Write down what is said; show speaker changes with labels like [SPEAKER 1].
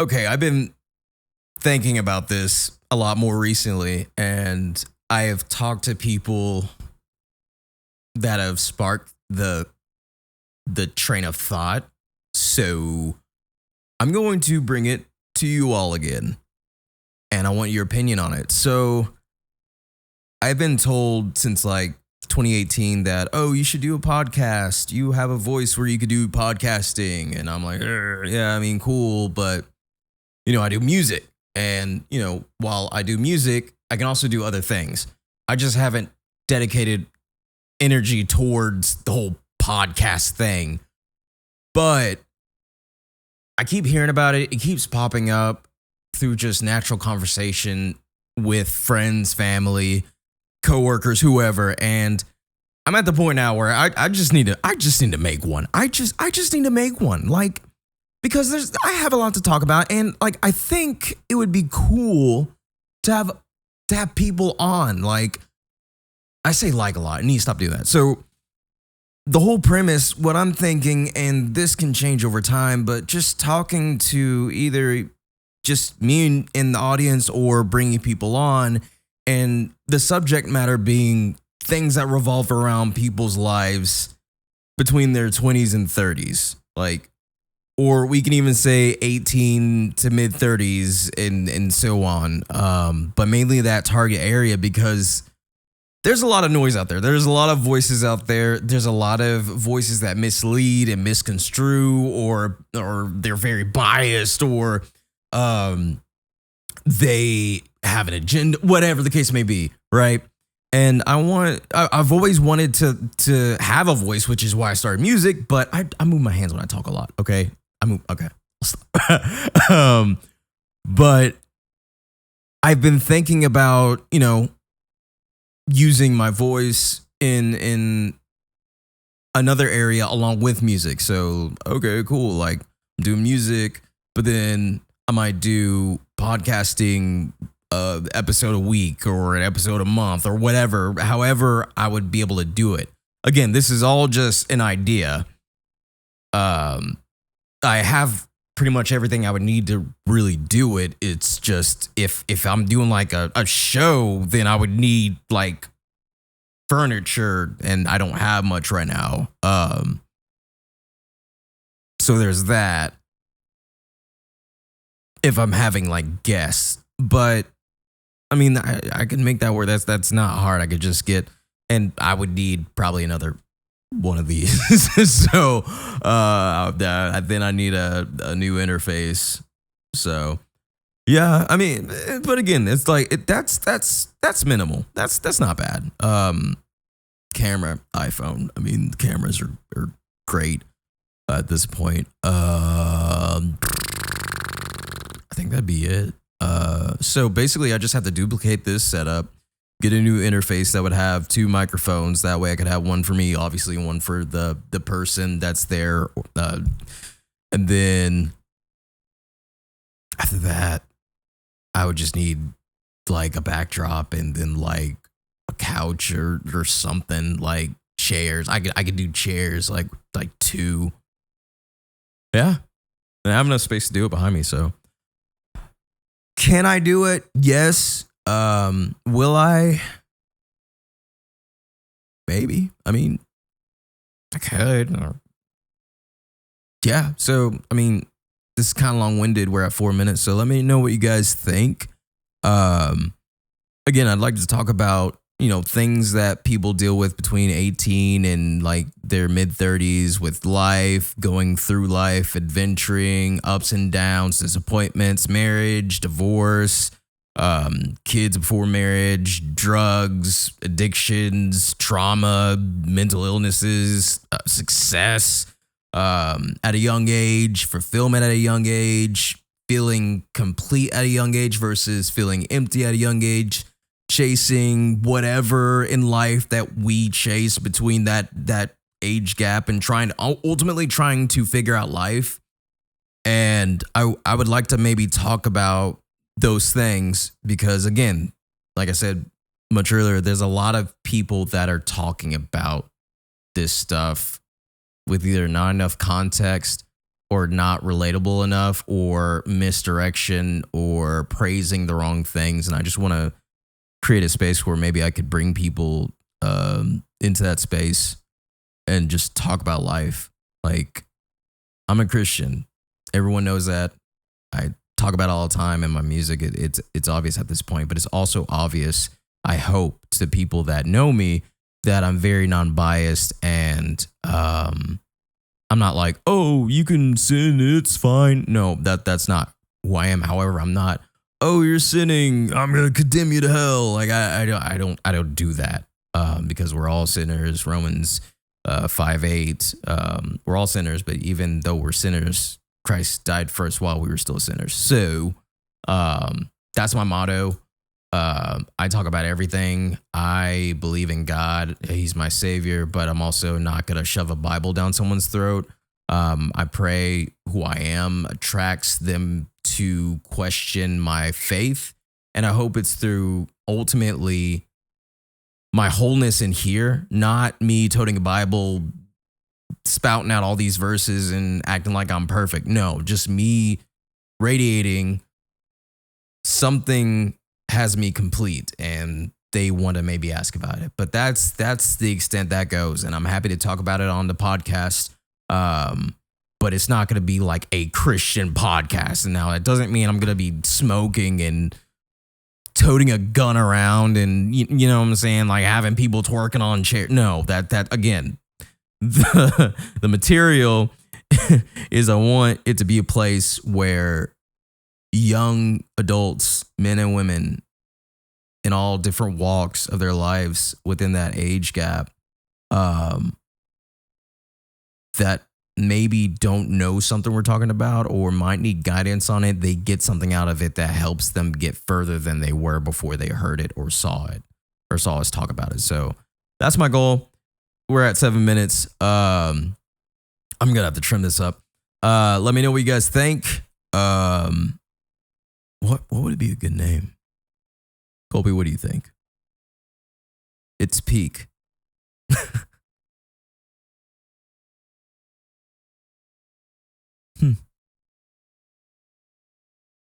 [SPEAKER 1] Okay, I've been thinking about this a lot more recently, and I have talked to people that have sparked the train of thought. So I'm going to bring it to you all again, and I want your opinion on it. So I've been told since like 2018 that, oh, you should do a podcast. You have a voice where you could do podcasting. And I'm like, yeah, I mean, cool. But, I do music. And, while I do music, I can also do other things. I just haven't dedicated energy towards the whole podcast thing. But I keep hearing about it. It keeps popping up through just natural conversation with friends, family, coworkers, whoever. And I'm at the point now where I just need to make one. I just need to make one. Like, because I have a lot to talk about, and like I think it would be cool to have people on. Like, I say like a lot. I need to stop doing that. So the whole premise, what I'm thinking, and this can change over time, but just talking to either just me in the audience or bringing people on, and the subject matter being things that revolve around people's lives between their 20s and 30s. Like, or we can even say 18 to mid 30s and so on. But mainly that target area, because there's a lot of noise out there. There's a lot of voices out there. There's a lot of voices that mislead and misconstrue, or they're very biased, or they have an agenda, whatever the case may be, right? And I've always wanted to have a voice, which is why I started music, but I move my hands when I talk a lot, okay? Okay. But I've been thinking about, using my voice in another area along with music. So, okay, cool. Like, I'm doing music, but then I might do podcasting episode a week or an episode a month or whatever, however I would be able to do it. Again, this is all just an idea. I have pretty much everything I would need to really do it. It's just if I'm doing like a show, then I would need like furniture, and I don't have much right now. So there's that. If I'm having like guests, but I mean, I can make that work. That's not hard. I could just and I would need probably another one of these. So then I need a new interface. So yeah, I mean, but again, it's like that's minimal. That's not bad. Camera, iPhone. I mean, cameras are great at this point. I think that'd be it. So basically, I just have to duplicate this setup, get a new interface that would have two microphones. That way I could have one for me, obviously, one for the person that's there. And then after that, I would just need like a backdrop, and then like a couch or something, like chairs. I could do chairs, like two. Yeah. And I have enough space to do it behind me, so. Can I do it? Yes. Will I? Maybe. I mean, I could. Yeah. So, I mean, this is kind of long-winded. We're at 4 minutes, so let me know what you guys think. Again, I'd like to talk about, things that people deal with between 18 and like their mid-30s with life, going through life, adventuring, ups and downs, disappointments, marriage, divorce, kids before marriage, drugs, addictions, trauma, mental illnesses, success at a young age, fulfillment at a young age, feeling complete at a young age versus feeling empty at a young age, chasing whatever in life that we chase between that age gap, and ultimately trying to figure out life. And I would like to maybe talk about those things, because again, like I said much earlier, there's a lot of people that are talking about this stuff with either not enough context or not relatable enough or misdirection or praising the wrong things. And I just want to create a space where maybe I could bring people into that space and just talk about life. Like, I'm a Christian. Everyone knows that. I talk about it all the time in my music. It's obvious at this point, but it's also obvious, I hope, to people that know me that I'm very non-biased and I'm not like, oh, you can sin, it's fine. No, that's not who I am. However, I'm not, oh, you're sinning, I'm gonna condemn you to hell. Like I don't do that because we're all sinners. Romans 5:8. We're all sinners, but even though we're sinners, Christ died for us while we were still sinners. So that's my motto. I talk about everything. I believe in God. He's my savior, but I'm also not going to shove a Bible down someone's throat. I pray who I am attracts them to question my faith. And I hope it's through ultimately my wholeness in here, not me toting a Bible, spouting out all these verses and acting like I'm perfect. No, just me radiating something has me complete and they want to maybe ask about it. But that's the extent that goes. And I'm happy to talk about it on the podcast. But it's not going to be like a Christian podcast. And now it doesn't mean I'm going to be smoking and toting a gun around and you know what I'm saying, like having people twerking on chairs. No, that again, the material is I want it to be a place where young adults, men and women in all different walks of their lives within that age gap, that maybe don't know something we're talking about or might need guidance on it, they get something out of it that helps them get further than they were before they heard it or saw us talk about it. So that's my goal. We're at 7 minutes. I'm gonna have to trim this up. Let me know what you guys think. What would be a good name? Colby, what do you think? It's peak.